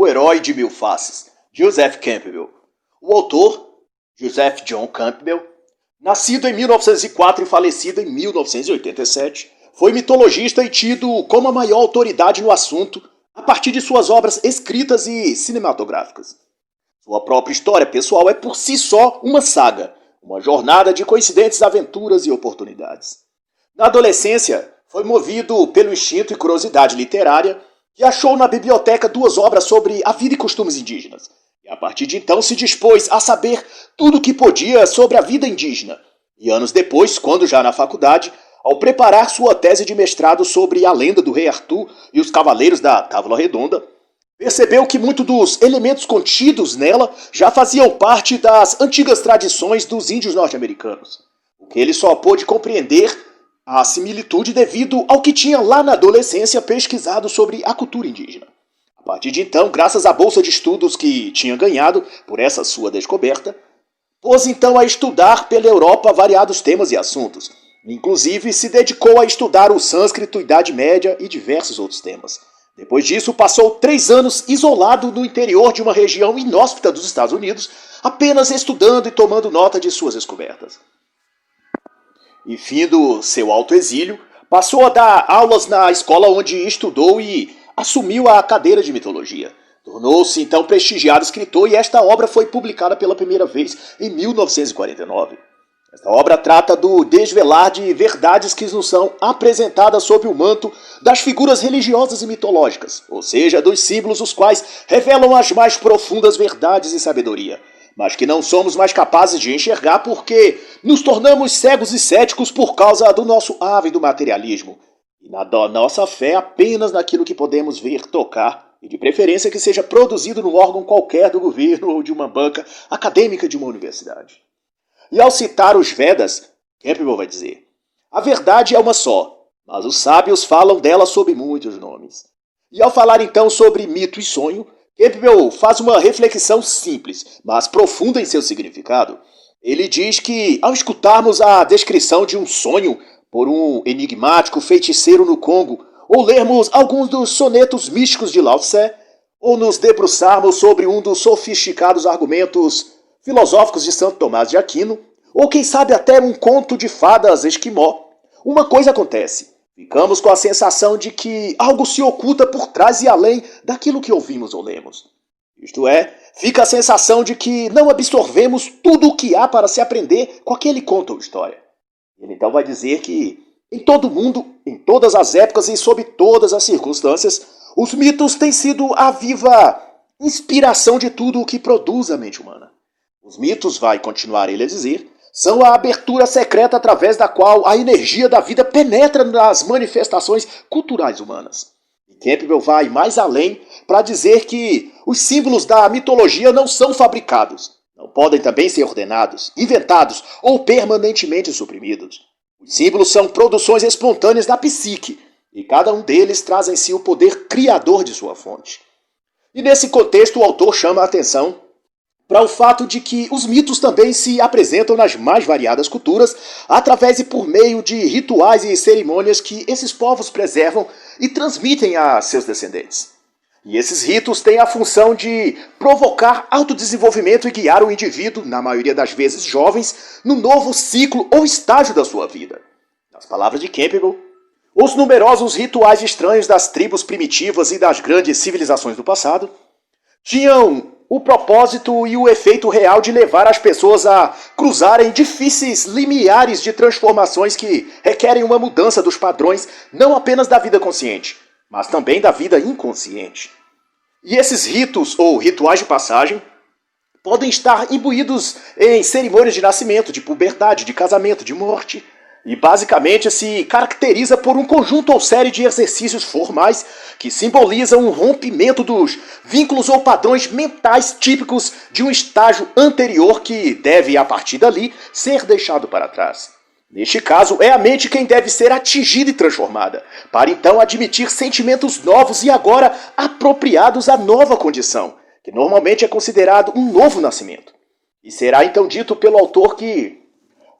O Herói de Mil Faces, Joseph Campbell. O autor, Joseph John Campbell, nascido em 1904 e falecido em 1987, foi mitologista e tido como a maior autoridade no assunto a partir de suas obras escritas e cinematográficas. Sua própria história pessoal é por si só uma saga, uma jornada de coincidentes aventuras e oportunidades. Na adolescência, foi movido pelo instinto e curiosidade literária que achou na biblioteca duas obras sobre a vida e costumes indígenas. E a partir de então se dispôs a saber tudo o que podia sobre a vida indígena. E anos depois, quando já na faculdade, ao preparar sua tese de mestrado sobre a lenda do rei Arthur e os cavaleiros da Távola Redonda, percebeu que muitos dos elementos contidos nela já faziam parte das antigas tradições dos índios norte-americanos. O que ele só pôde compreender a similitude devido ao que tinha lá na adolescência pesquisado sobre a cultura indígena. A partir de então, graças à bolsa de estudos que tinha ganhado por essa sua descoberta, pôs então a estudar pela Europa variados temas e assuntos. Inclusive, se dedicou a estudar o sânscrito, Idade Média e diversos outros temas. Depois disso, passou 3 anos isolado no interior de uma região inóspita dos Estados Unidos, apenas estudando e tomando nota de suas descobertas. E findo seu autoexílio, passou a dar aulas na escola onde estudou e assumiu a cadeira de mitologia. Tornou-se então prestigiado escritor e esta obra foi publicada pela primeira vez em 1949. Esta obra trata do desvelar de verdades que nos são apresentadas sob o manto das figuras religiosas e mitológicas, ou seja, dos símbolos os quais revelam as mais profundas verdades e sabedoria, mas que não somos mais capazes de enxergar porque nos tornamos cegos e céticos por causa do nosso ávido materialismo e na nossa fé apenas naquilo que podemos ver, tocar e de preferência que seja produzido num órgão qualquer do governo ou de uma banca acadêmica de uma universidade. E ao citar os Vedas, Campbell vai dizer: a verdade é uma só, mas os sábios falam dela sob muitos nomes. E ao falar então sobre mito e sonho, Campbell faz uma reflexão simples, mas profunda em seu significado. Ele diz que, ao escutarmos a descrição de um sonho por um enigmático feiticeiro no Congo, ou lermos alguns dos sonetos místicos de Lao Tse, ou nos debruçarmos sobre um dos sofisticados argumentos filosóficos de Santo Tomás de Aquino, ou quem sabe até um conto de fadas esquimó, uma coisa acontece. Ficamos com a sensação de que algo se oculta por trás e além daquilo que ouvimos ou lemos. Isto é, fica a sensação de que não absorvemos tudo o que há para se aprender com aquele conto ou história. Ele então vai dizer que, em todo o mundo, em todas as épocas e sob todas as circunstâncias, os mitos têm sido a viva inspiração de tudo o que produz a mente humana. Os mitos, vai continuar ele a dizer, são a abertura secreta através da qual a energia da vida penetra nas manifestações culturais humanas. E Campbell vai mais além para dizer que os símbolos da mitologia não são fabricados, não podem também ser ordenados, inventados ou permanentemente suprimidos. Os símbolos são produções espontâneas da psique, e cada um deles traz em si o poder criador de sua fonte. E nesse contexto o autor chama a atenção para o fato de que os mitos também se apresentam nas mais variadas culturas através e por meio de rituais e cerimônias que esses povos preservam e transmitem a seus descendentes. E esses ritos têm a função de provocar autodesenvolvimento e guiar o indivíduo, na maioria das vezes jovens, num novo ciclo ou estágio da sua vida. Nas palavras de Campbell, os numerosos rituais estranhos das tribos primitivas e das grandes civilizações do passado tinham o propósito e o efeito real de levar as pessoas a cruzarem difíceis limiares de transformações que requerem uma mudança dos padrões não apenas da vida consciente, mas também da vida inconsciente. E esses ritos ou rituais de passagem podem estar imbuídos em cerimônias de nascimento, de puberdade, de casamento, de morte, e basicamente se caracteriza por um conjunto ou série de exercícios formais que simbolizam um rompimento dos vínculos ou padrões mentais típicos de um estágio anterior que deve, a partir dali, ser deixado para trás. Neste caso, é a mente quem deve ser atingida e transformada, para então admitir sentimentos novos e agora apropriados à nova condição, que normalmente é considerado um novo nascimento. E será então dito pelo autor que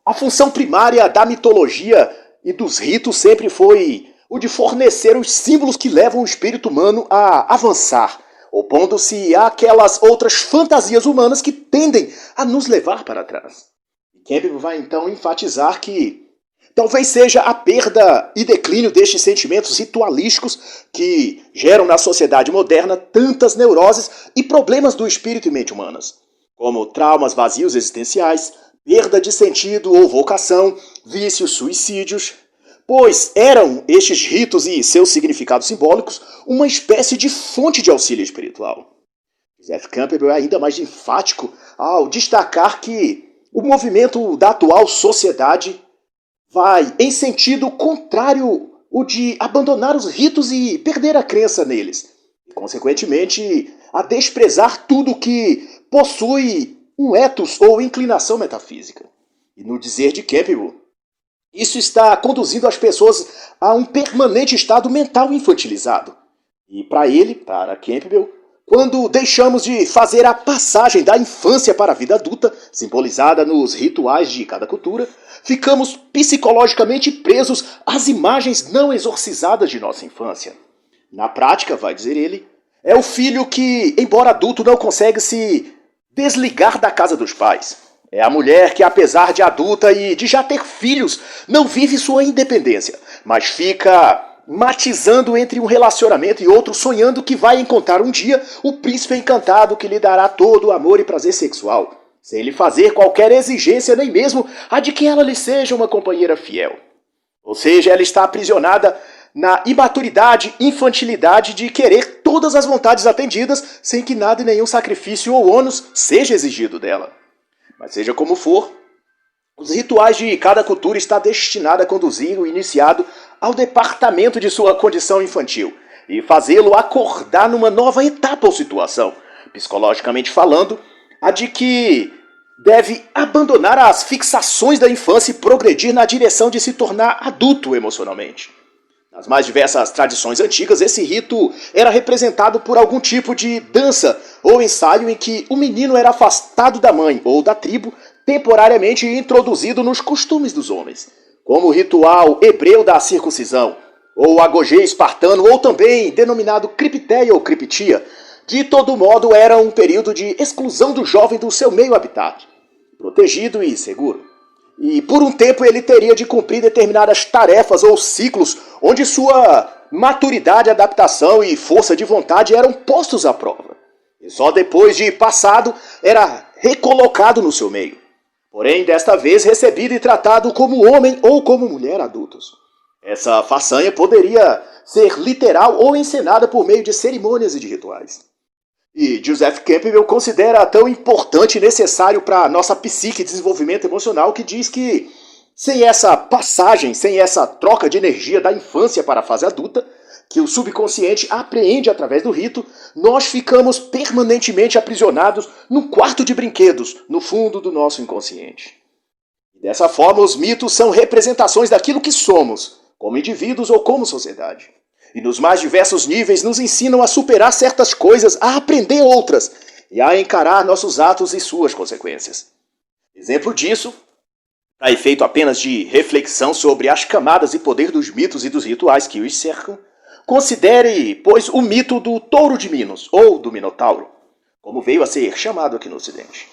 a função primária da mitologia e dos ritos sempre foi o de fornecer os símbolos que levam o espírito humano a avançar, opondo-se àquelas outras fantasias humanas que tendem a nos levar para trás. E Campbell vai então enfatizar que talvez seja a perda e declínio destes sentimentos ritualísticos que geram na sociedade moderna tantas neuroses e problemas do espírito e mente humanas, como traumas vazios existenciais, perda de sentido ou vocação, vícios, suicídios, pois eram estes ritos e seus significados simbólicos uma espécie de fonte de auxílio espiritual. Joseph Campbell é ainda mais enfático ao destacar que o movimento da atual sociedade vai em sentido contrário o de abandonar os ritos e perder a crença neles, e, consequentemente, a desprezar tudo que possui um ethos ou inclinação metafísica. E no dizer de Campbell, isso está conduzindo as pessoas a um permanente estado mental infantilizado. E para Campbell, quando deixamos de fazer a passagem da infância para a vida adulta, simbolizada nos rituais de cada cultura, ficamos psicologicamente presos às imagens não exorcizadas de nossa infância. Na prática, vai dizer ele, é o filho que, embora adulto, não consegue se desligar da casa dos pais. É a mulher que, apesar de adulta e de já ter filhos, não vive sua independência, mas fica matizando entre um relacionamento e outro, sonhando que vai encontrar um dia o príncipe encantado que lhe dará todo o amor e prazer sexual, sem lhe fazer qualquer exigência, nem mesmo a de que ela lhe seja uma companheira fiel. Ou seja, ela está aprisionada na imaturidade, infantilidade de querer todas as vontades atendidas, sem que nada e nenhum sacrifício ou ônus seja exigido dela. Mas seja como for, os rituais de cada cultura está destinado a conduzir o iniciado ao departamento de sua condição infantil e fazê-lo acordar numa nova etapa ou situação, psicologicamente falando, a de que deve abandonar as fixações da infância e progredir na direção de se tornar adulto emocionalmente. Nas mais diversas tradições antigas, esse rito era representado por algum tipo de dança ou ensaio em que o menino era afastado da mãe ou da tribo, temporariamente introduzido nos costumes dos homens, como o ritual hebreu da circuncisão, ou o agogê espartano, ou também denominado cripteia ou criptia. De todo modo, era um período de exclusão do jovem do seu meio habitat, protegido e seguro. E por um tempo ele teria de cumprir determinadas tarefas ou ciclos onde sua maturidade, adaptação e força de vontade eram postos à prova. E só depois de passado era recolocado no seu meio. Porém, desta vez recebido e tratado como homem ou como mulher adultos. Essa façanha poderia ser literal ou encenada por meio de cerimônias e de rituais. E Joseph Campbell considera tão importante e necessário para a nossa psique e desenvolvimento emocional que diz que sem essa passagem, sem essa troca de energia da infância para a fase adulta, que o subconsciente apreende através do rito, nós ficamos permanentemente aprisionados num quarto de brinquedos, no fundo do nosso inconsciente. E dessa forma, os mitos são representações daquilo que somos, como indivíduos ou como sociedade. E nos mais diversos níveis nos ensinam a superar certas coisas, a aprender outras e a encarar nossos atos e suas consequências. Exemplo disso, para efeito apenas de reflexão sobre as camadas e poder dos mitos e dos rituais que os cercam, considere, pois, o mito do touro de Minos, ou do Minotauro, como veio a ser chamado aqui no Ocidente.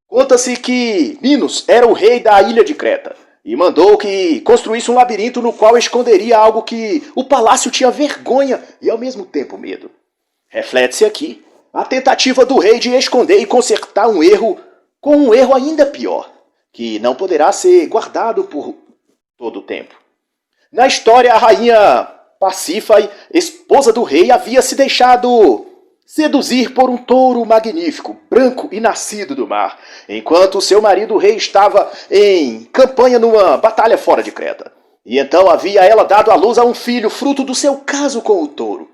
Conta-se que Minos era o rei da ilha de Creta, e mandou que construísse um labirinto no qual esconderia algo que o palácio tinha vergonha e ao mesmo tempo medo. Reflete-se aqui a tentativa do rei de esconder e consertar um erro com um erro ainda pior, que não poderá ser guardado por todo o tempo. Na história, a rainha Pasífae, esposa do rei, havia se deixado seduzir por um touro magnífico, branco e nascido do mar, enquanto seu marido o rei estava em campanha numa batalha fora de Creta. E então havia ela dado à luz a um filho, fruto do seu caso com o touro.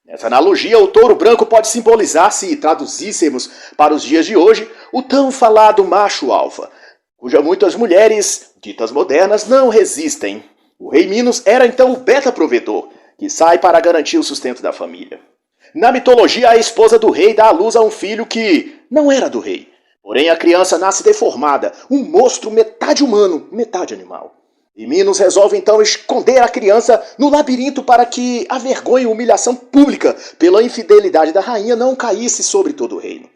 Nessa analogia, o touro branco pode simbolizar, se traduzíssemos para os dias de hoje, o tão falado macho alfa, cuja muitas mulheres, ditas modernas, não resistem. O rei Minos era então o beta-provedor, que sai para garantir o sustento da família. Na mitologia, a esposa do rei dá à luz a um filho que não era do rei. Porém, a criança nasce deformada, um monstro metade humano, metade animal. E Minos resolve então esconder a criança no labirinto para que a vergonha e humilhação pública pela infidelidade da rainha não caísse sobre todo o reino.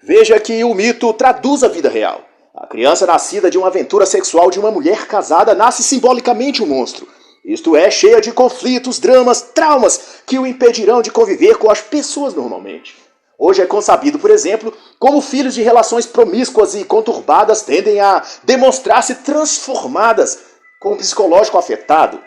Veja que o mito traduz a vida real. A criança nascida de uma aventura sexual de uma mulher casada nasce simbolicamente um monstro. Isto é, cheia de conflitos, dramas, traumas que o impedirão de conviver com as pessoas normalmente. Hoje é consabido, por exemplo, como filhos de relações promíscuas e conturbadas tendem a demonstrar-se transformadas com o psicológico afetado.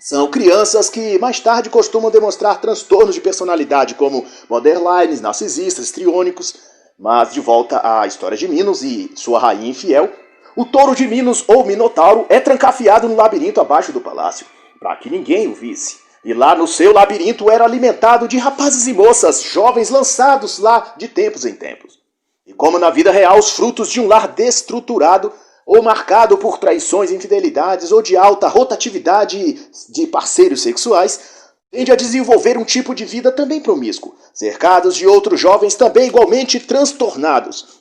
São crianças que mais tarde costumam demonstrar transtornos de personalidade como borderlines, narcisistas, histriônicos. Mas de volta à história de Minos e sua rainha infiel, o touro de Minos, ou Minotauro, é trancafiado no labirinto abaixo do palácio, para que ninguém o visse. E lá no seu labirinto era alimentado de rapazes e moças, jovens lançados lá de tempos em tempos. E como na vida real os frutos de um lar destruturado, ou marcado por traições, infidelidades, ou de alta rotatividade de parceiros sexuais, tende a desenvolver um tipo de vida também promíscuo, cercados de outros jovens também igualmente transtornados,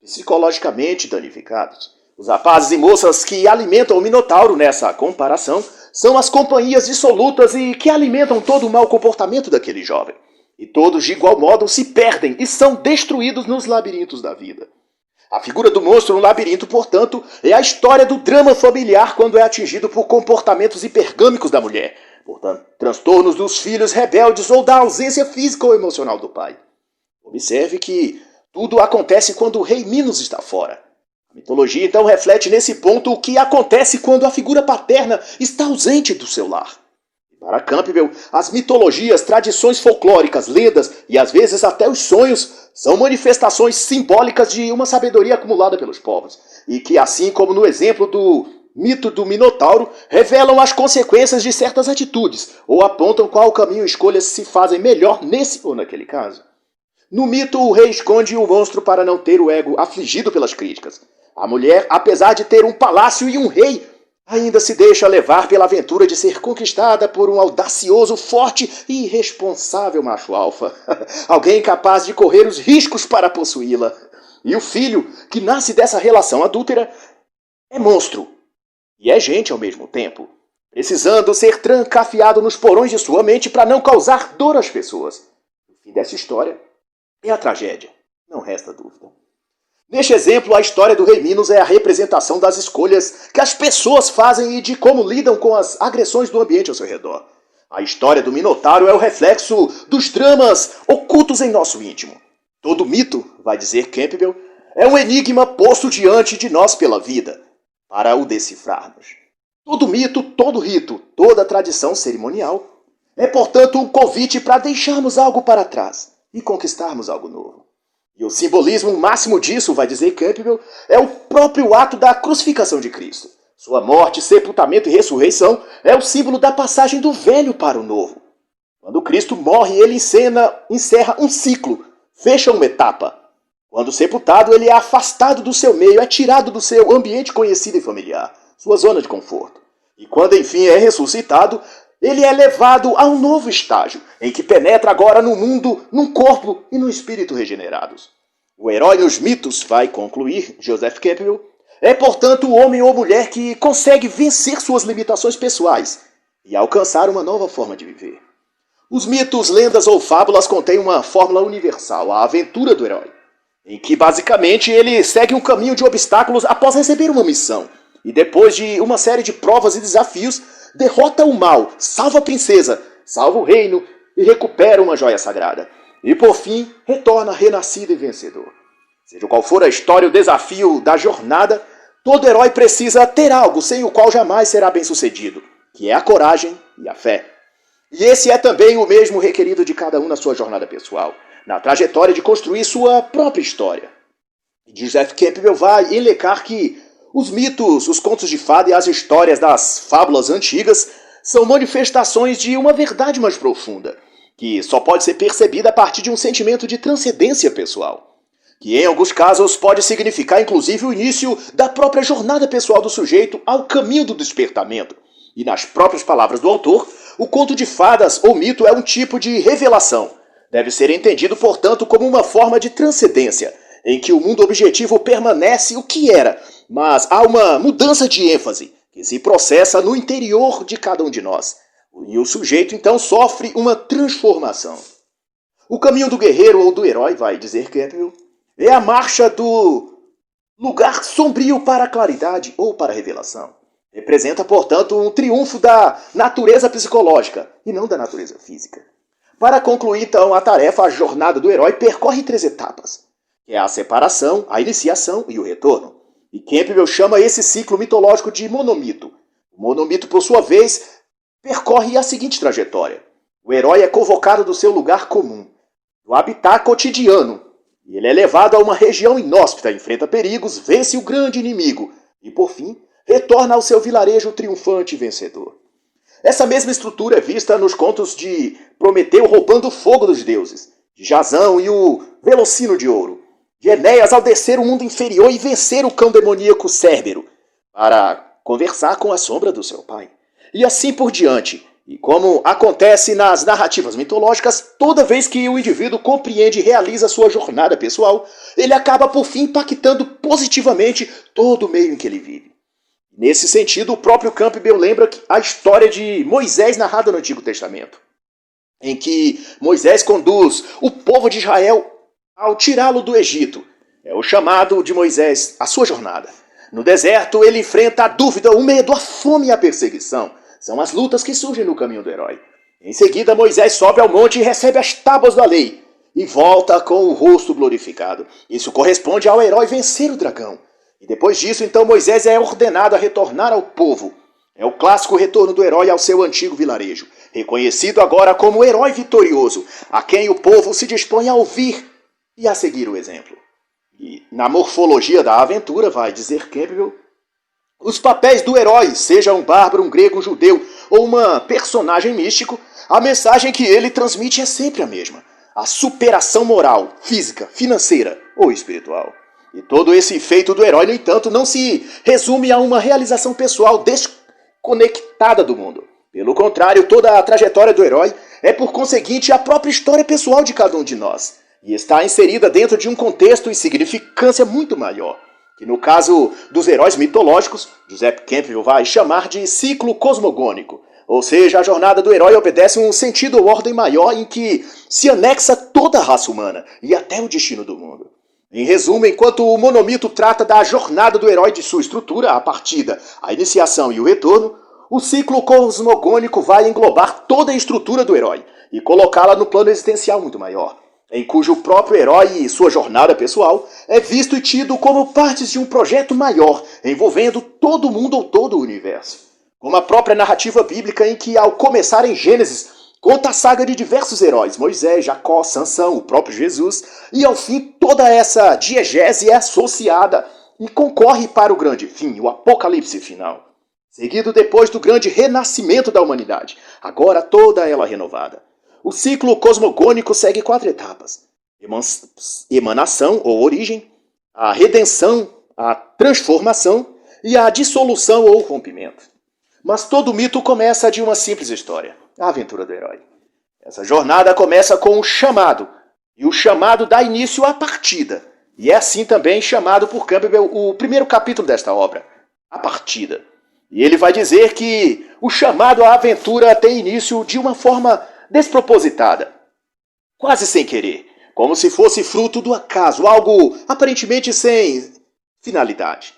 psicologicamente danificados. Os rapazes e moças que alimentam o Minotauro nessa comparação são as companhias dissolutas e que alimentam todo o mau comportamento daquele jovem. E todos de igual modo se perdem e são destruídos nos labirintos da vida. A figura do monstro no labirinto, portanto, é a história do drama familiar quando é atingido por comportamentos hipergâmicos da mulher, portanto, transtornos dos filhos rebeldes ou da ausência física ou emocional do pai. Observe que tudo acontece quando o rei Minos está fora. A mitologia então reflete nesse ponto o que acontece quando a figura paterna está ausente do seu lar. Para Campbell, as mitologias, tradições folclóricas, lendas e às vezes até os sonhos são manifestações simbólicas de uma sabedoria acumulada pelos povos e que, assim como no exemplo do mito do Minotauro, revelam as consequências de certas atitudes ou apontam qual caminho e escolhas se fazem melhor nesse ou naquele caso. No mito, o rei esconde o monstro para não ter o ego afligido pelas críticas. A mulher, apesar de ter um palácio e um rei, ainda se deixa levar pela aventura de ser conquistada por um audacioso, forte e irresponsável macho alfa. Alguém capaz de correr os riscos para possuí-la. E o filho, que nasce dessa relação adúltera, é monstro. E é gente ao mesmo tempo, precisando ser trancafiado nos porões de sua mente para não causar dor às pessoas. O fim dessa história é a tragédia, não resta dúvida. Neste exemplo, a história do rei Minos é a representação das escolhas que as pessoas fazem e de como lidam com as agressões do ambiente ao seu redor. A história do Minotauro é o reflexo dos dramas ocultos em nosso íntimo. Todo mito, vai dizer Campbell, é um enigma posto diante de nós pela vida, para o decifrarmos. Todo mito, todo rito, toda tradição cerimonial é, portanto, um convite para deixarmos algo para trás e conquistarmos algo novo. E o simbolismo máximo disso, vai dizer Campbell, é o próprio ato da crucificação de Cristo. Sua morte, sepultamento e ressurreição é o símbolo da passagem do velho para o novo. Quando Cristo morre, ele encerra um ciclo, fecha uma etapa. Quando sepultado, ele é afastado do seu meio, é tirado do seu ambiente conhecido e familiar, sua zona de conforto. E quando enfim é ressuscitado, ele é levado a um novo estágio, em que penetra agora no mundo, num corpo e no espírito regenerados. O herói nos mitos, vai concluir Joseph Campbell, é portanto o homem ou mulher que consegue vencer suas limitações pessoais e alcançar uma nova forma de viver. Os mitos, lendas ou fábulas contêm uma fórmula universal, a aventura do herói, em que basicamente ele segue um caminho de obstáculos após receber uma missão, e depois de uma série de provas e desafios, derrota o mal, salva a princesa, salva o reino e recupera uma joia sagrada. E por fim, retorna renascido e vencedor. Seja qual for a história ou desafio da jornada, todo herói precisa ter algo sem o qual jamais será bem-sucedido, que é a coragem e a fé. E esse é também o mesmo requerido de cada um na sua jornada pessoal, na trajetória de construir sua própria história. E Joseph Campbell vai elencar que os mitos, os contos de fada e as histórias das fábulas antigas são manifestações de uma verdade mais profunda, que só pode ser percebida a partir de um sentimento de transcendência pessoal, que em alguns casos pode significar inclusive o início da própria jornada pessoal do sujeito ao caminho do despertamento. E nas próprias palavras do autor, o conto de fadas ou mito é um tipo de revelação. Deve ser entendido, portanto, como uma forma de transcendência, em que o mundo objetivo permanece o que era, mas há uma mudança de ênfase, que se processa no interior de cada um de nós. E o sujeito então sofre uma transformação. O caminho do guerreiro ou do herói, vai dizer Campbell, é a marcha do lugar sombrio para a claridade ou para a revelação. Representa, portanto, um triunfo da natureza psicológica e não da natureza física. Para concluir, então, a tarefa, a jornada do herói percorre 3 etapas, que é a separação, a iniciação e o retorno. E Campbell chama esse ciclo mitológico de monomito. O monomito, por sua vez, percorre a seguinte trajetória. O herói é convocado do seu lugar comum, do habitat cotidiano, e ele é levado a uma região inóspita, enfrenta perigos, vence o grande inimigo e, por fim, retorna ao seu vilarejo triunfante e vencedor. Essa mesma estrutura é vista nos contos de Prometeu roubando o fogo dos deuses, de Jasão e o Velocino de Ouro, de Enéas ao descer o mundo inferior e vencer o cão demoníaco Cérbero, para conversar com a sombra do seu pai. E assim por diante. E como acontece nas narrativas mitológicas, toda vez que o indivíduo compreende e realiza sua jornada pessoal, ele acaba por fim impactando positivamente todo o meio em que ele vive. Nesse sentido, o próprio Campbell lembra a história de Moisés narrada no Antigo Testamento, em que Moisés conduz o povo de Israel ao tirá-lo do Egito. É o chamado de Moisés, a sua jornada. No deserto, ele enfrenta a dúvida, o medo, a fome e a perseguição. São as lutas que surgem no caminho do herói. Em seguida, Moisés sobe ao monte e recebe as tábuas da lei, e volta com o rosto glorificado. Isso corresponde ao herói vencer o dragão. E depois disso, então, Moisés é ordenado a retornar ao povo. É o clássico retorno do herói ao seu antigo vilarejo, reconhecido agora como o herói vitorioso, a quem o povo se dispõe a ouvir e a seguir o exemplo. E na morfologia da aventura, vai dizer Campbell, os papéis do herói, seja um bárbaro, um grego, um judeu ou uma personagem místico, a mensagem que ele transmite é sempre a mesma: a superação moral, física, financeira ou espiritual. E todo esse feito do herói, no entanto, não se resume a uma realização pessoal desconectada do mundo. Pelo contrário, toda a trajetória do herói é, por conseguinte, a própria história pessoal de cada um de nós, e está inserida dentro de um contexto e significância muito maior, que no caso dos heróis mitológicos, Joseph Campbell vai chamar de ciclo cosmogônico, ou seja, a jornada do herói obedece um sentido ou ordem maior em que se anexa toda a raça humana e até o destino do mundo. Em resumo, enquanto o monomito trata da jornada do herói de sua estrutura, a partida, a iniciação e o retorno, o ciclo cosmogônico vai englobar toda a estrutura do herói e colocá-la no plano existencial muito maior, em cujo próprio herói e sua jornada pessoal é visto e tido como partes de um projeto maior, envolvendo todo o mundo ou todo o universo. Como a própria narrativa bíblica em que, ao começar em Gênesis, conta a saga de diversos heróis, Moisés, Jacó, Sansão, o próprio Jesus, e ao fim toda essa diegese é associada e concorre para o grande fim, o apocalipse final. Seguido depois do grande renascimento da humanidade, agora toda ela renovada. O ciclo cosmogônico segue 4 etapas: emanação ou origem, a redenção, a transformação e a dissolução ou rompimento. Mas todo mito começa de uma simples história: a aventura do herói. Essa jornada começa com um chamado, e o chamado dá início à partida. E é assim também chamado por Campbell o primeiro capítulo desta obra, a partida. E ele vai dizer que o chamado à aventura tem início de uma forma despropositada, quase sem querer, como se fosse fruto do acaso, algo aparentemente sem finalidade.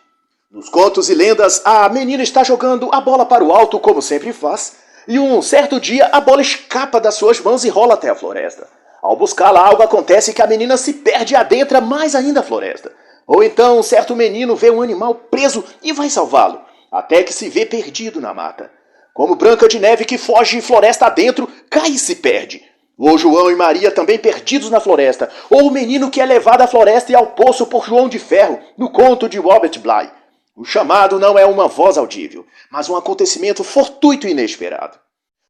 Nos contos e lendas, a menina está jogando a bola para o alto, como sempre faz, e um certo dia a bola escapa das suas mãos e rola até a floresta. Ao buscá-la, algo acontece que a menina se perde e adentra mais ainda a floresta. Ou então, um certo menino vê um animal preso e vai salvá-lo, até que se vê perdido na mata. Como Branca de Neve que foge floresta adentro, cai e se perde. Ou João e Maria também perdidos na floresta. Ou o menino que é levado à floresta e ao poço por João de Ferro, no conto de Robert Bly. O chamado não é uma voz audível, mas um acontecimento fortuito e inesperado.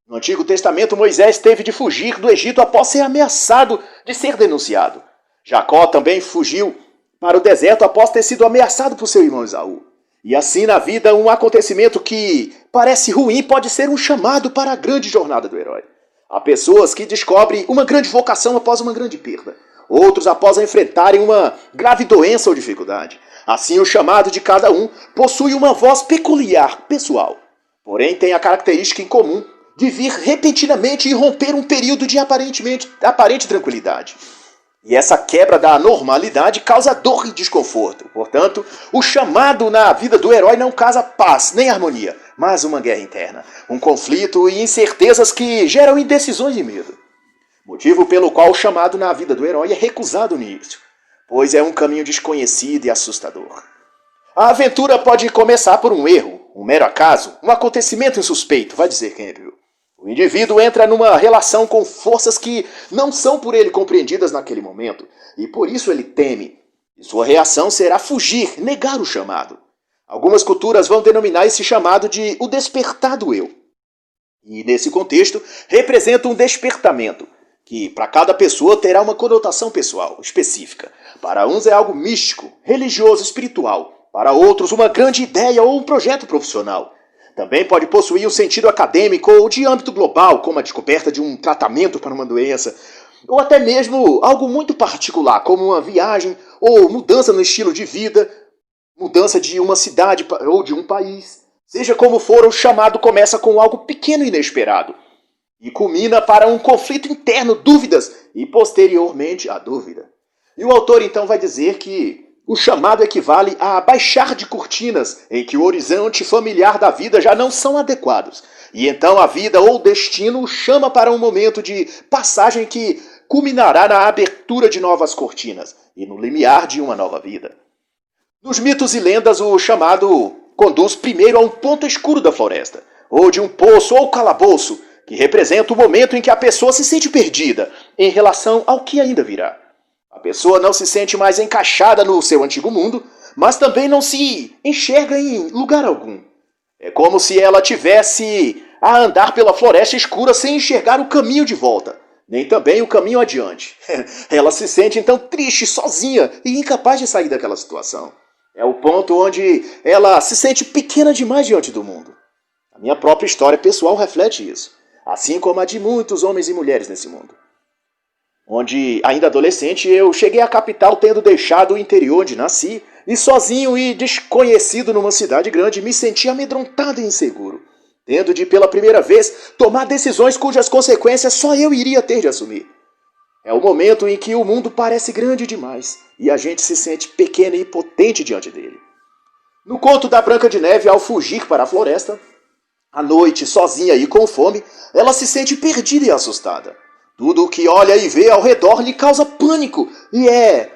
No Antigo Testamento, Moisés teve de fugir do Egito após ser ameaçado de ser denunciado. Jacó também fugiu para o deserto após ter sido ameaçado por seu irmão Esaú. E assim na vida, um acontecimento que parece ruim pode ser um chamado para a grande jornada do herói. Há pessoas que descobrem uma grande vocação após uma grande perda. Outros após enfrentarem uma grave doença ou dificuldade. Assim, o chamado de cada um possui uma voz peculiar, pessoal. Porém, tem a característica em comum de vir repentinamente e romper um período de aparente tranquilidade. E essa quebra da normalidade causa dor e desconforto. Portanto, o chamado na vida do herói não causa paz nem harmonia, mas uma guerra interna, um conflito e incertezas que geram indecisões e medo. Motivo pelo qual o chamado na vida do herói é recusado no início, pois é um caminho desconhecido e assustador. A aventura pode começar por um erro, um mero acaso, um acontecimento insuspeito, vai dizer Campbell. O indivíduo entra numa relação com forças que não são por ele compreendidas naquele momento, e por isso ele teme. E sua reação será fugir, negar o chamado. Algumas culturas vão denominar esse chamado de o despertar do eu. E nesse contexto, representa um despertamento, que para cada pessoa terá uma conotação pessoal, específica. Para uns é algo místico, religioso, espiritual. Para outros, uma grande ideia ou um projeto profissional. Também pode possuir um sentido acadêmico ou de âmbito global, como a descoberta de um tratamento para uma doença, ou até mesmo algo muito particular, como uma viagem ou mudança no estilo de vida, mudança de uma cidade ou de um país. Seja como for, o chamado começa com algo pequeno e inesperado, e culmina para um conflito interno, dúvidas, e posteriormente a dúvida. E o autor então vai dizer que o chamado equivale a baixar de cortinas em que o horizonte familiar da vida já não são adequados. E então a vida ou o destino o chama para um momento de passagem que culminará na abertura de novas cortinas e no limiar de uma nova vida. Nos mitos e lendas, o chamado conduz primeiro a um ponto escuro da floresta, ou de um poço ou calabouço, que representa o momento em que a pessoa se sente perdida em relação ao que ainda virá. A pessoa não se sente mais encaixada no seu antigo mundo, mas também não se enxerga em lugar algum. É como se ela tivesse a andar pela floresta escura sem enxergar o caminho de volta, nem também o caminho adiante. Ela se sente então triste, sozinha e incapaz de sair daquela situação. É o ponto onde ela se sente pequena demais diante do mundo. A minha própria história pessoal reflete isso, assim como a de muitos homens e mulheres nesse mundo. Onde, ainda adolescente, eu cheguei à capital tendo deixado o interior onde nasci, e sozinho e desconhecido numa cidade grande, me senti amedrontado e inseguro, tendo de, pela primeira vez, tomar decisões cujas consequências só eu iria ter de assumir. É o momento em que o mundo parece grande demais, e a gente se sente pequeno e impotente diante dele. No conto da Branca de Neve, ao fugir para a floresta, à noite, sozinha e com fome, ela se sente perdida e assustada. Tudo o que olha e vê ao redor lhe causa pânico e é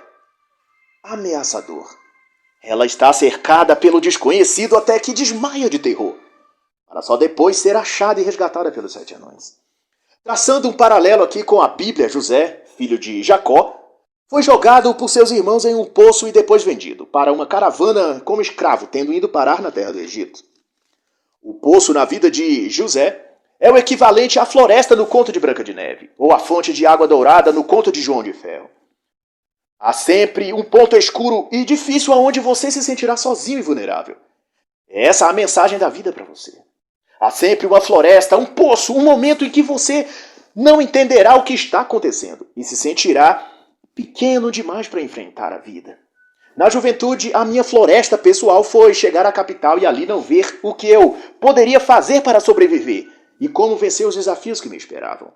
ameaçador. Ela está cercada pelo desconhecido até que desmaia de terror, para só depois ser achada e resgatada pelos 7 anões. Traçando um paralelo aqui com a Bíblia, José, filho de Jacó, foi jogado por seus irmãos em um poço e depois vendido para uma caravana como escravo, tendo ido parar na terra do Egito. O poço na vida de José é o equivalente à floresta no conto de Branca de Neve, ou à fonte de água dourada no conto de João de Ferro. Há sempre um ponto escuro e difícil aonde você se sentirá sozinho e vulnerável. Essa é a mensagem da vida para você. Há sempre uma floresta, um poço, um momento em que você não entenderá o que está acontecendo e se sentirá pequeno demais para enfrentar a vida. Na juventude, a minha floresta pessoal foi chegar à capital e ali não ver o que eu poderia fazer para sobreviver e como vencer os desafios que me esperavam.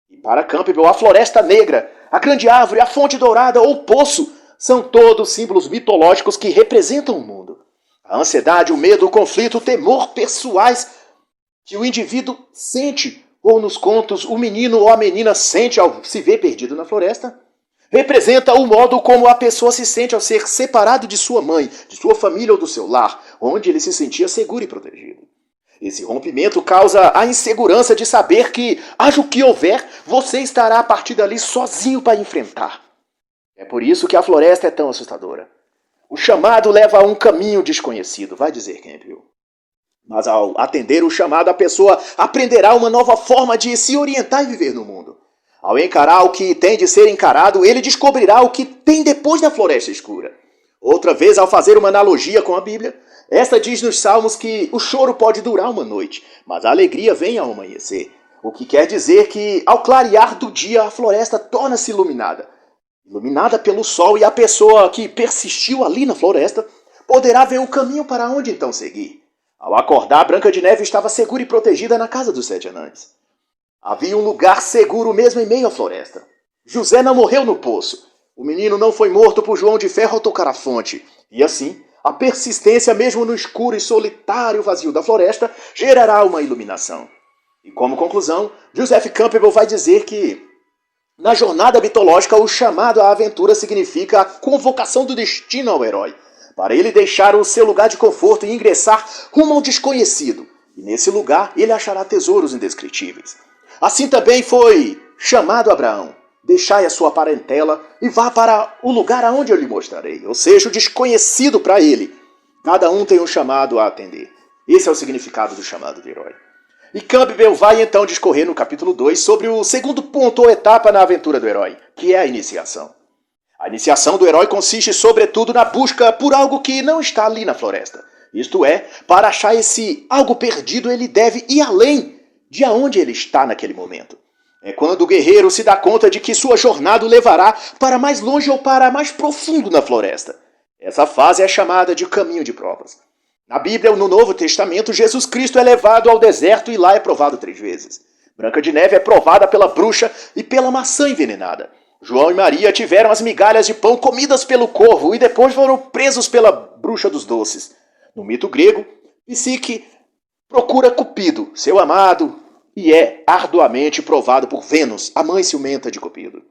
E para Campbell, a floresta negra, a grande árvore, a fonte dourada ou poço são todos símbolos mitológicos que representam o mundo. A ansiedade, o medo, o conflito, o temor pessoais que o indivíduo sente, ou nos contos o menino ou a menina sente ao se ver perdido na floresta, representa o modo como a pessoa se sente ao ser separado de sua mãe, de sua família ou do seu lar, onde ele se sentia seguro e protegido. Esse rompimento causa a insegurança de saber que, haja o que houver, você estará a partir dali sozinho para enfrentar. É por isso que a floresta é tão assustadora. O chamado leva a um caminho desconhecido, vai dizer Campbell. Mas ao atender o chamado, a pessoa aprenderá uma nova forma de se orientar e viver no mundo. Ao encarar o que tem de ser encarado, ele descobrirá o que tem depois da floresta escura. Outra vez, ao fazer uma analogia com a Bíblia, esta diz nos Salmos que o choro pode durar uma noite, mas a alegria vem ao amanhecer. O que quer dizer que, ao clarear do dia, a floresta torna-se iluminada. Iluminada pelo sol, e a pessoa que persistiu ali na floresta poderá ver o caminho para onde então seguir. Ao acordar, Branca de Neve estava segura e protegida na casa dos 7 anões. Havia um lugar seguro mesmo em meio à floresta. José não morreu no poço. O menino não foi morto por João de Ferro ao tocar a fonte. E assim, a persistência mesmo no escuro e solitário vazio da floresta gerará uma iluminação. E como conclusão, Joseph Campbell vai dizer que na jornada mitológica o chamado à aventura significa a convocação do destino ao herói, para ele deixar o seu lugar de conforto e ingressar rumo ao desconhecido. E nesse lugar ele achará tesouros indescritíveis. Assim também foi chamado Abraão. Deixai a sua parentela e vá para o lugar aonde eu lhe mostrarei, ou seja, o desconhecido para ele. Cada um tem um chamado a atender. Esse é o significado do chamado de herói. E Campbell vai então discorrer no capítulo 2 sobre o segundo ponto ou etapa na aventura do herói, que é a iniciação. A iniciação do herói consiste sobretudo na busca por algo que não está ali na floresta. Isto é, para achar esse algo perdido ele deve ir além de aonde ele está naquele momento. É quando o guerreiro se dá conta de que sua jornada o levará para mais longe ou para mais profundo na floresta. Essa fase é chamada de caminho de provas. Na Bíblia, no Novo Testamento, Jesus Cristo é levado ao deserto e lá é provado 3 vezes. Branca de Neve é provada pela bruxa e pela maçã envenenada. João e Maria tiveram as migalhas de pão comidas pelo corvo e depois foram presos pela bruxa dos doces. No mito grego, Psique procura Cupido, seu amado, e é arduamente provado por Vênus, a mãe ciumenta de Cupido.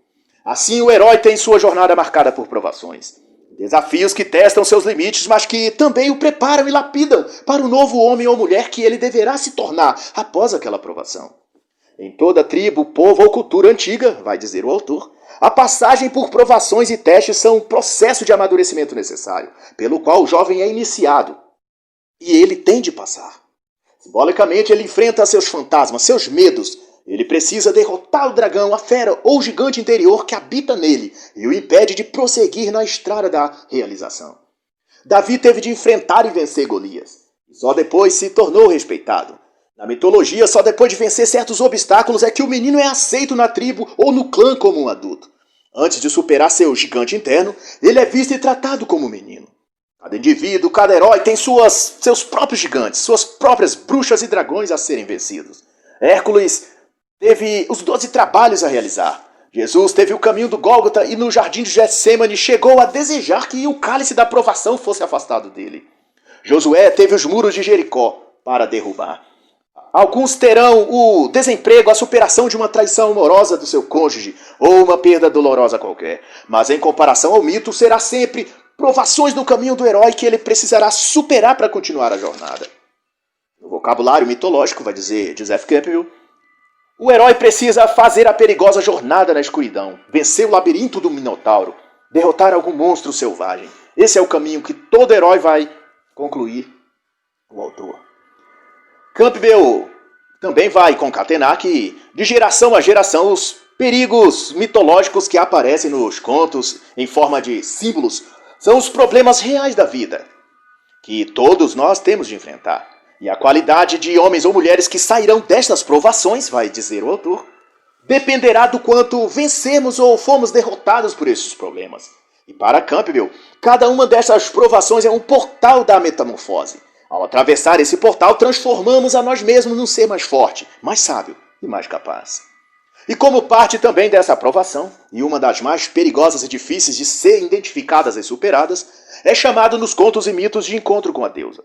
Assim, o herói tem sua jornada marcada por provações. Desafios que testam seus limites, mas que também o preparam e lapidam para o novo homem ou mulher que ele deverá se tornar após aquela provação. Em toda tribo, povo ou cultura antiga, vai dizer o autor, a passagem por provações e testes são um processo de amadurecimento necessário, pelo qual o jovem é iniciado. E ele tem de passar. Simbolicamente, ele enfrenta seus fantasmas, seus medos. Ele precisa derrotar o dragão, a fera ou o gigante interior que habita nele e o impede de prosseguir na estrada da realização. Davi teve de enfrentar e vencer Golias. E só depois se tornou respeitado. Na mitologia, só depois de vencer certos obstáculos é que o menino é aceito na tribo ou no clã como um adulto. Antes de superar seu gigante interno, ele é visto e tratado como menino. Cada indivíduo, cada herói tem seus próprios gigantes, suas próprias bruxas e dragões a serem vencidos. Hércules teve os 12 trabalhos a realizar. Jesus teve o caminho do Gólgota e no jardim de Getsêmani chegou a desejar que o cálice da provação fosse afastado dele. Josué teve os muros de Jericó para derrubar. Alguns terão o desemprego, a superação de uma traição amorosa do seu cônjuge ou uma perda dolorosa qualquer. Mas em comparação ao mito, será sempre provações no caminho do herói que ele precisará superar para continuar a jornada. No vocabulário mitológico, vai dizer Joseph Campbell, o herói precisa fazer a perigosa jornada na escuridão, vencer o labirinto do Minotauro, derrotar algum monstro selvagem. Esse é o caminho que todo herói vai concluir, o autor. Campbell também vai concatenar que, de geração a geração, os perigos mitológicos que aparecem nos contos em forma de símbolos são os problemas reais da vida, que todos nós temos de enfrentar. E a qualidade de homens ou mulheres que sairão destas provações, vai dizer o autor, dependerá do quanto vencemos ou fomos derrotados por esses problemas. E para Campbell, cada uma dessas provações é um portal da metamorfose. Ao atravessar esse portal, transformamos a nós mesmos num ser mais forte, mais sábio e mais capaz. E como parte também dessa aprovação, e uma das mais perigosas e difíceis de ser identificadas e superadas, é chamado nos contos e mitos de encontro com a deusa.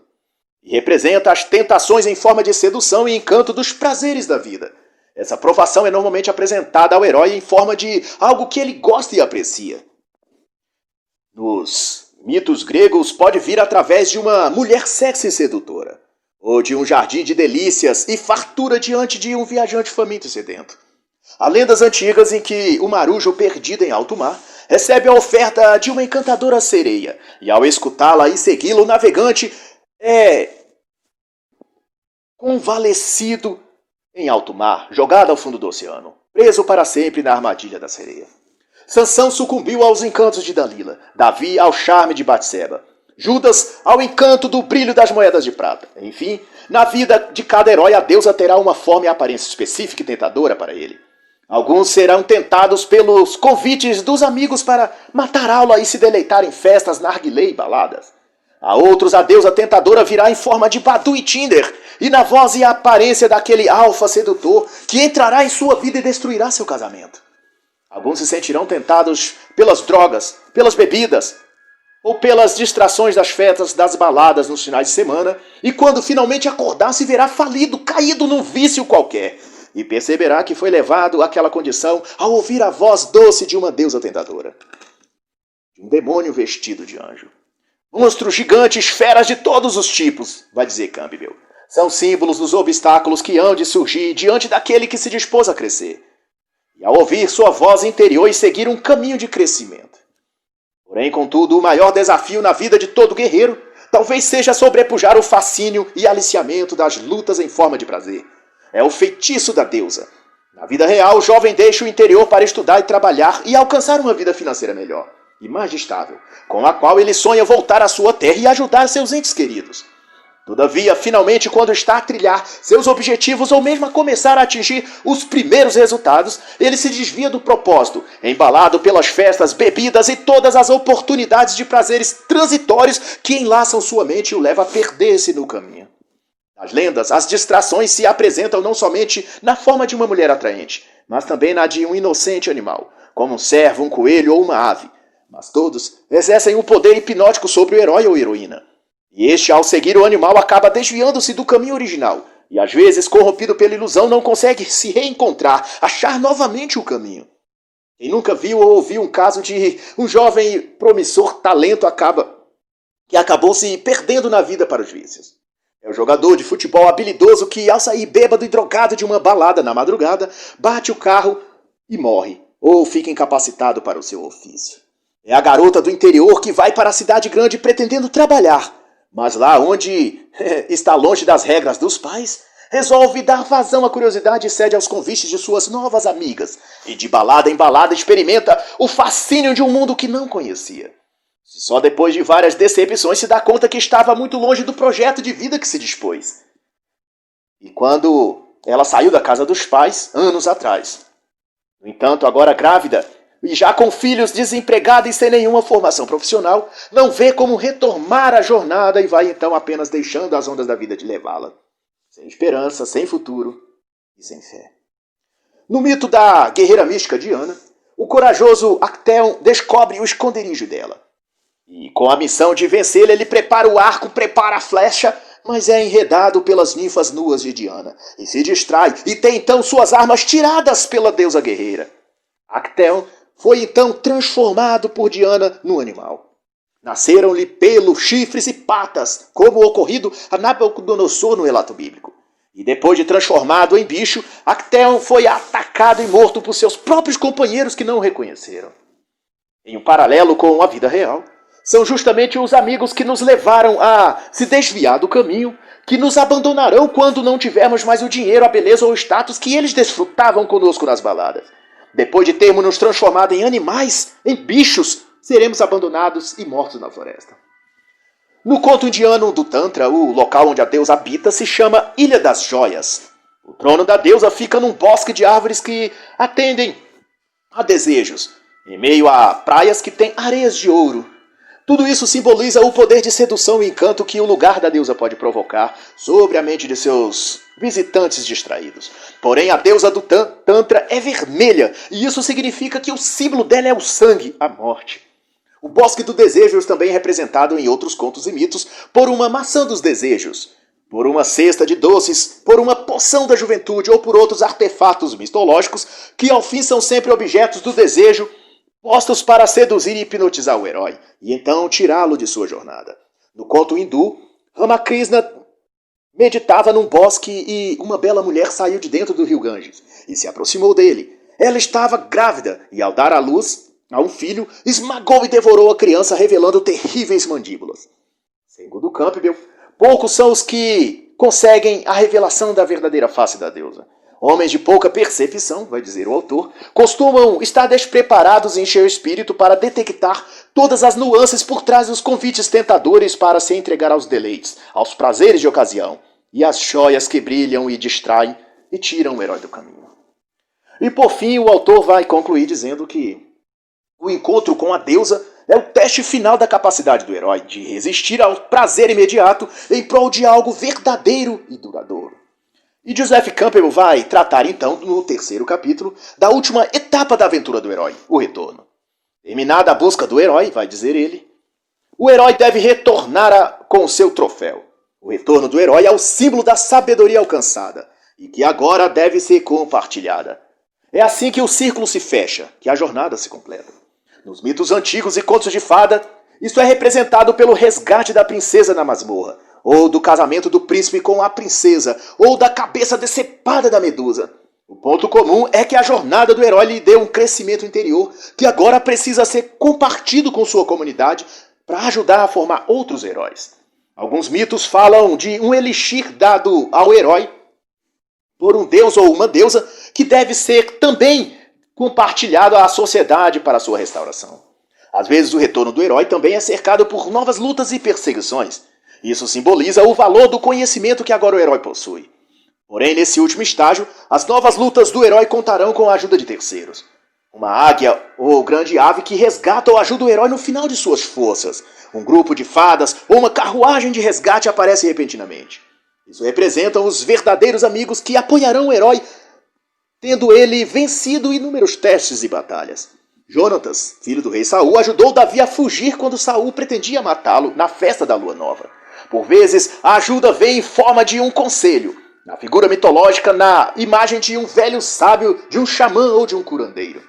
E representa as tentações em forma de sedução e encanto dos prazeres da vida. Essa aprovação é normalmente apresentada ao herói em forma de algo que ele gosta e aprecia. Nos mitos gregos pode vir através de uma mulher sexy e sedutora, ou de um jardim de delícias e fartura diante de um viajante faminto e sedento. Há lendas antigas em que o marujo perdido em alto mar recebe a oferta de uma encantadora sereia, e ao escutá-la e segui-la, o navegante é convalescido em alto mar, jogado ao fundo do oceano, preso para sempre na armadilha da sereia. Sansão sucumbiu aos encantos de Dalila, Davi ao charme de Batseba, Judas ao encanto do brilho das moedas de prata. Enfim, na vida de cada herói a deusa terá uma forma e aparência específica e tentadora para ele. Alguns serão tentados pelos convites dos amigos para matar aula e se deleitar em festas, narguilé e baladas. A outros a deusa tentadora virá em forma de Badu e Tinder, e na voz e aparência daquele alfa sedutor que entrará em sua vida e destruirá seu casamento. Alguns se sentirão tentados pelas drogas, pelas bebidas, ou pelas distrações das festas, das baladas nos finais de semana, e quando finalmente acordar se verá falido, caído num vício qualquer, e perceberá que foi levado àquela condição ao ouvir a voz doce de uma deusa tentadora, de um demônio vestido de anjo. Monstros gigantes, feras de todos os tipos, vai dizer Campbell, são símbolos dos obstáculos que hão de surgir diante daquele que se dispôs a crescer, e ao ouvir sua voz interior e seguir um caminho de crescimento. Porém, contudo, o maior desafio na vida de todo guerreiro talvez seja sobrepujar o fascínio e aliciamento das lutas em forma de prazer. É o feitiço da deusa. Na vida real, o jovem deixa o interior para estudar e trabalhar e alcançar uma vida financeira melhor e mais estável, com a qual ele sonha voltar à sua terra e ajudar seus entes queridos. Todavia, finalmente, quando está a trilhar seus objetivos ou mesmo a começar a atingir os primeiros resultados, ele se desvia do propósito, embalado pelas festas, bebidas e todas as oportunidades de prazeres transitórios que enlaçam sua mente e o levam a perder-se no caminho. Nas lendas, as distrações se apresentam não somente na forma de uma mulher atraente, mas também na de um inocente animal, como um cervo, um coelho ou uma ave. Mas todos exercem um poder hipnótico sobre o herói ou heroína. E este, ao seguir o animal, acaba desviando-se do caminho original, e às vezes, corrompido pela ilusão, não consegue se reencontrar, achar novamente o caminho. Quem nunca viu ou ouviu um caso de um jovem promissor talento que acabou se perdendo na vida para os vícios? É o jogador de futebol habilidoso que, ao sair bêbado e drogado de uma balada na madrugada, bate o carro e morre, ou fica incapacitado para o seu ofício. É a garota do interior que vai para a cidade grande pretendendo trabalhar, mas lá onde está longe das regras dos pais, resolve dar vazão à curiosidade e cede aos convites de suas novas amigas, e de balada em balada experimenta o fascínio de um mundo que não conhecia. Só depois de várias decepções se dá conta que estava muito longe do projeto de vida que se dispôs. E quando ela saiu da casa dos pais, anos atrás. No entanto, agora grávida, e já com filhos, desempregada e sem nenhuma formação profissional, não vê como retomar a jornada e vai então apenas deixando as ondas da vida de levá-la. Sem esperança, sem futuro e sem fé. No mito da guerreira mística Diana, o corajoso Actaeon descobre o esconderijo dela. E com a missão de vencê-la, ele prepara o arco, prepara a flecha, mas é enredado pelas ninfas nuas de Diana, e se distrai, e tem então suas armas tiradas pela deusa guerreira. Actaeon foi então transformado por Diana no animal. Nasceram-lhe pelos, chifres e patas, como ocorrido a Nabucodonosor no relato bíblico. E depois de transformado em bicho, Actaeon foi atacado e morto por seus próprios companheiros que não o reconheceram. Em um paralelo com a vida real, são justamente os amigos que nos levaram a se desviar do caminho, que nos abandonarão quando não tivermos mais o dinheiro, a beleza ou o status que eles desfrutavam conosco nas baladas. Depois de termos nos transformado em animais, em bichos, seremos abandonados e mortos na floresta. No conto indiano do Tantra, o local onde a deusa habita se chama Ilha das Joias. O trono da deusa fica num bosque de árvores que atendem a desejos, em meio a praias que têm areias de ouro. Tudo isso simboliza o poder de sedução e encanto que o lugar da deusa pode provocar sobre a mente de seus visitantes distraídos. Porém, a deusa do Tantra é vermelha, e isso significa que o símbolo dela é o sangue, a morte. O Bosque dos Desejos também é representado em outros contos e mitos por uma maçã dos desejos, por uma cesta de doces, por uma poção da juventude ou por outros artefatos mitológicos que ao fim são sempre objetos do desejo, postos para seduzir e hipnotizar o herói, e então tirá-lo de sua jornada. No conto hindu, Ramakrishna meditava num bosque e uma bela mulher saiu de dentro do rio Ganges e se aproximou dele. Ela estava grávida e, ao dar à luz a um filho, esmagou e devorou a criança, revelando terríveis mandíbulas. Segundo Campbell, poucos são os que conseguem a revelação da verdadeira face da deusa. Homens de pouca percepção, vai dizer o autor, costumam estar despreparados em seu espírito para detectar todas as nuances por trás dos convites tentadores para se entregar aos deleites, aos prazeres de ocasião, e às joias que brilham e distraem e tiram o herói do caminho. E por fim, o autor vai concluir dizendo que o encontro com a deusa é o teste final da capacidade do herói de resistir ao prazer imediato em prol de algo verdadeiro e duradouro. E Joseph Campbell vai tratar então, no terceiro capítulo, da última etapa da aventura do herói, o retorno. Terminada a busca do herói, vai dizer ele, o herói deve retornar com o seu troféu. O retorno do herói é o símbolo da sabedoria alcançada e que agora deve ser compartilhada. É assim que o círculo se fecha, que a jornada se completa. Nos mitos antigos e contos de fada, isso é representado pelo resgate da princesa na masmorra, ou do casamento do príncipe com a princesa, ou da cabeça decepada da medusa. O ponto comum é que a jornada do herói lhe deu um crescimento interior que agora precisa ser compartido com sua comunidade para ajudar a formar outros heróis. Alguns mitos falam de um elixir dado ao herói por um deus ou uma deusa que deve ser também compartilhado à sociedade para sua restauração. Às vezes o retorno do herói também é cercado por novas lutas e perseguições. Isso simboliza o valor do conhecimento que agora o herói possui. Porém, nesse último estágio, as novas lutas do herói contarão com a ajuda de terceiros. Uma águia ou grande ave que resgata ou ajuda o herói no final de suas forças. Um grupo de fadas ou uma carruagem de resgate aparece repentinamente. Isso representam os verdadeiros amigos que apoiarão o herói, tendo ele vencido inúmeros testes e batalhas. Jonatas, filho do rei Saul, ajudou Davi a fugir quando Saul pretendia matá-lo na festa da lua nova. Por vezes, a ajuda vem em forma de um conselho, na figura mitológica, na imagem de um velho sábio, de um xamã ou de um curandeiro,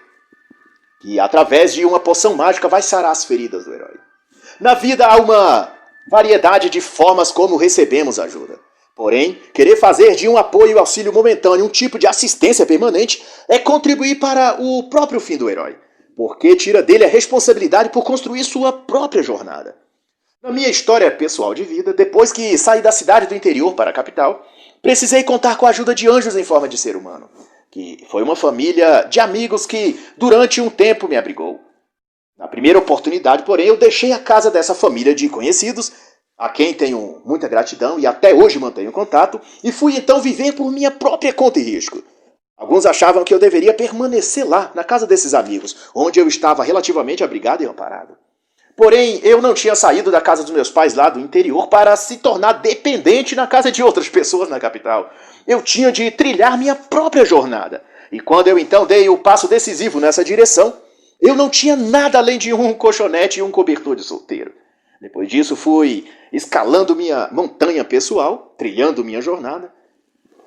que através de uma poção mágica vai sarar as feridas do herói. Na vida há uma variedade de formas como recebemos ajuda. Porém, querer fazer de um apoio e auxílio momentâneo um tipo de assistência permanente é contribuir para o próprio fim do herói, porque tira dele a responsabilidade por construir sua própria jornada. Na minha história pessoal de vida, depois que saí da cidade do interior para a capital, precisei contar com a ajuda de anjos em forma de ser humano, que foi uma família de amigos que durante um tempo me abrigou. Na primeira oportunidade, porém, eu deixei a casa dessa família de conhecidos, a quem tenho muita gratidão e até hoje mantenho contato, e fui então viver por minha própria conta e risco. Alguns achavam que eu deveria permanecer lá, na casa desses amigos, onde eu estava relativamente abrigado e amparado. Porém, eu não tinha saído da casa dos meus pais lá do interior para se tornar dependente na casa de outras pessoas na capital. Eu tinha de trilhar minha própria jornada. E quando eu então dei o passo decisivo nessa direção, eu não tinha nada além de um colchonete e um cobertor de solteiro. Depois disso, fui escalando minha montanha pessoal, trilhando minha jornada,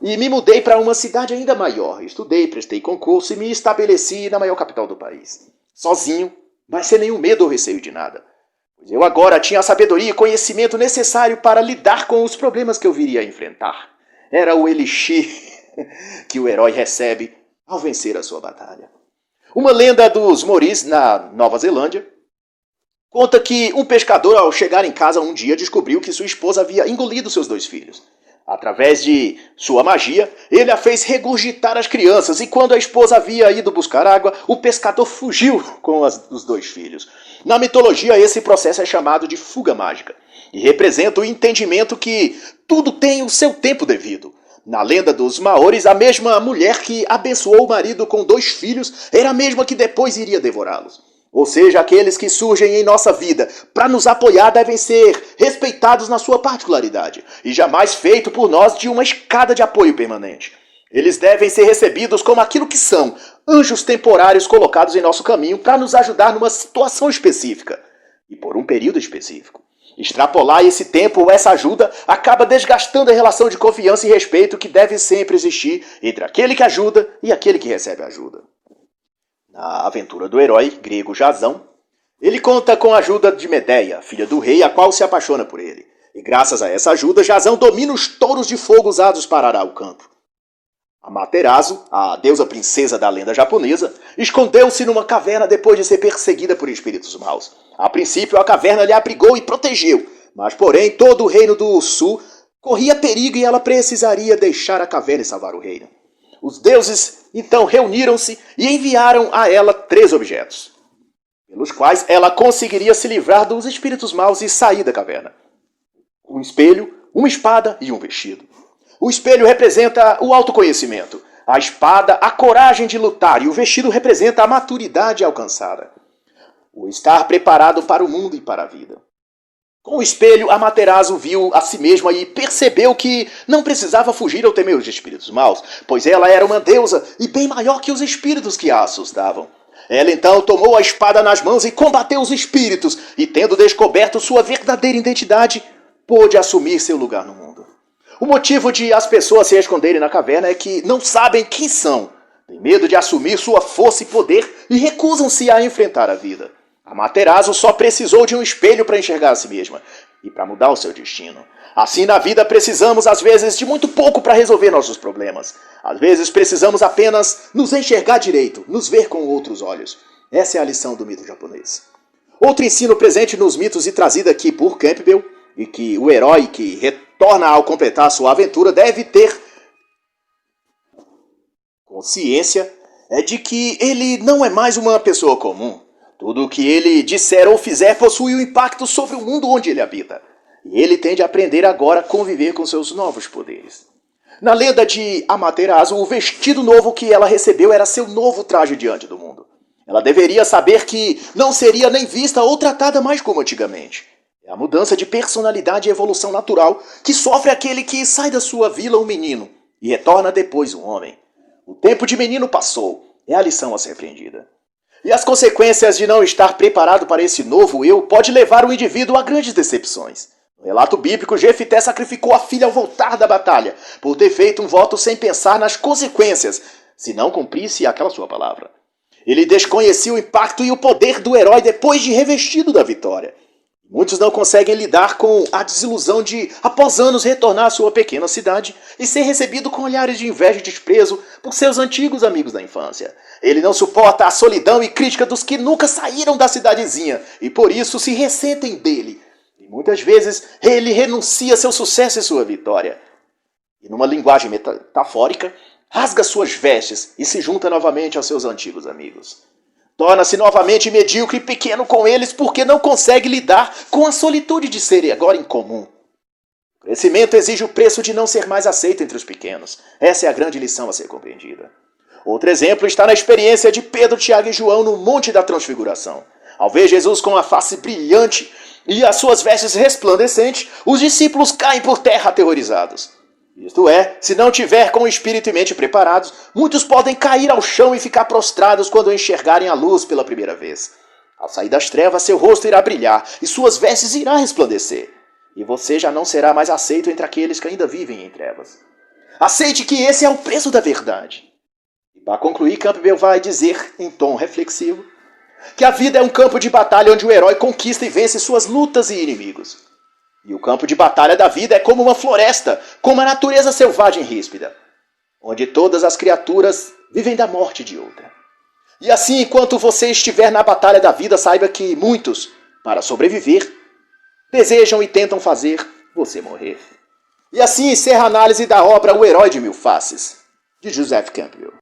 e me mudei para uma cidade ainda maior. Estudei, prestei concurso e me estabeleci na maior capital do país. Sozinho, mas sem nenhum medo ou receio de nada. Pois eu agora tinha a sabedoria e conhecimento necessário para lidar com os problemas que eu viria a enfrentar. Era o elixir que o herói recebe ao vencer a sua batalha. Uma lenda dos Maoris, na Nova Zelândia, conta que um pescador, ao chegar em casa um dia, descobriu que sua esposa havia engolido seus 2 filhos. Através de sua magia, ele a fez regurgitar as crianças, e quando a esposa havia ido buscar água, o pescador fugiu com os 2 filhos. Na mitologia, esse processo é chamado de fuga mágica, e representa o entendimento que tudo tem o seu tempo devido. Na lenda dos Maoris, a mesma mulher que abençoou o marido com 2 filhos era a mesma que depois iria devorá-los. Ou seja, aqueles que surgem em nossa vida para nos apoiar devem ser respeitados na sua particularidade e jamais feito por nós de uma escada de apoio permanente. Eles devem ser recebidos como aquilo que são, anjos temporários colocados em nosso caminho para nos ajudar numa situação específica e por um período específico. Extrapolar esse tempo ou essa ajuda acaba desgastando a relação de confiança e respeito que deve sempre existir entre aquele que ajuda e aquele que recebe ajuda. Na aventura do herói grego Jasão, ele conta com a ajuda de Medeia, filha do rei, a qual se apaixona por ele. E graças a essa ajuda, Jasão domina os touros de fogo usados para arar o campo. Amaterasu, a deusa princesa da lenda japonesa, escondeu-se numa caverna depois de ser perseguida por espíritos maus. A princípio, a caverna lhe abrigou e protegeu, mas porém todo o reino do sul corria perigo e ela precisaria deixar a caverna e salvar o reino. Os deuses então reuniram-se e enviaram a ela 3 objetos, pelos quais ela conseguiria se livrar dos espíritos maus e sair da caverna. Um espelho, uma espada e um vestido. O espelho representa o autoconhecimento, a espada, a coragem de lutar, e o vestido representa a maturidade alcançada. o estar preparado para o mundo e para a vida. Com o espelho, Amaterasu viu a si mesma e percebeu que não precisava fugir ou temer os espíritos maus, pois ela era uma deusa e bem maior que os espíritos que a assustavam. Ela então tomou a espada nas mãos e combateu os espíritos, e tendo descoberto sua verdadeira identidade, pôde assumir seu lugar no mundo. O motivo de as pessoas se esconderem na caverna é que não sabem quem são, têm medo de assumir sua força e poder e recusam-se a enfrentar a vida. Amaterasu só precisou de um espelho para enxergar a si mesma e para mudar o seu destino. Assim, na vida, precisamos, às vezes, de muito pouco para resolver nossos problemas. Às vezes, precisamos apenas nos enxergar direito, nos ver com outros olhos. Essa é a lição do mito japonês. Outro ensino presente nos mitos e trazido aqui por Campbell, e que o herói que retorna ao completar sua aventura deve ter consciência, é de que ele não é mais uma pessoa comum. Tudo o que ele disser ou fizer possui um impacto sobre o mundo onde ele habita. E ele tem de aprender agora a conviver com seus novos poderes. Na lenda de Amaterasu, o vestido novo que ela recebeu era seu novo traje diante do mundo. Ela deveria saber que não seria nem vista ou tratada mais como antigamente. É a mudança de personalidade e evolução natural que sofre aquele que sai da sua vila um menino e retorna depois um homem. O tempo de menino passou. É a lição a ser aprendida. E as consequências de não estar preparado para esse novo eu pode levar o indivíduo a grandes decepções. No relato bíblico, Jefté sacrificou a filha ao voltar da batalha, por ter feito um voto sem pensar nas consequências, se não cumprisse aquela sua palavra. Ele desconhecia o impacto e o poder do herói depois de revestido da vitória. Muitos não conseguem lidar com a desilusão de, após anos, retornar à sua pequena cidade e ser recebido com olhares de inveja e desprezo por seus antigos amigos da infância. Ele não suporta a solidão e crítica dos que nunca saíram da cidadezinha e por isso se ressentem dele. E muitas vezes ele renuncia seu sucesso e sua vitória. E numa linguagem metafórica, rasga suas vestes e se junta novamente aos seus antigos amigos. Torna-se novamente medíocre e pequeno com eles porque não consegue lidar com a solitude de serem agora incomum. O crescimento exige o preço de não ser mais aceito entre os pequenos. Essa é a grande lição a ser compreendida. Outro exemplo está na experiência de Pedro, Tiago e João no Monte da Transfiguração. Ao ver Jesus com a face brilhante e as suas vestes resplandecentes, os discípulos caem por terra aterrorizados. Isto é, se não tiver com o espírito e mente preparados, muitos podem cair ao chão e ficar prostrados quando enxergarem a luz pela primeira vez. Ao sair das trevas, seu rosto irá brilhar e suas vestes irão resplandecer. E você já não será mais aceito entre aqueles que ainda vivem em trevas. Aceite que esse é o preço da verdade. E para concluir, Campbell vai dizer, em tom reflexivo, que a vida é um campo de batalha onde o herói conquista e vence suas lutas e inimigos. E o campo de batalha da vida é como uma floresta, com uma natureza selvagem e ríspida, onde todas as criaturas vivem da morte de outra. E assim, enquanto você estiver na batalha da vida, saiba que muitos, para sobreviver, desejam e tentam fazer você morrer. E assim encerra a análise da obra O Herói de Mil Faces, de Joseph Campbell.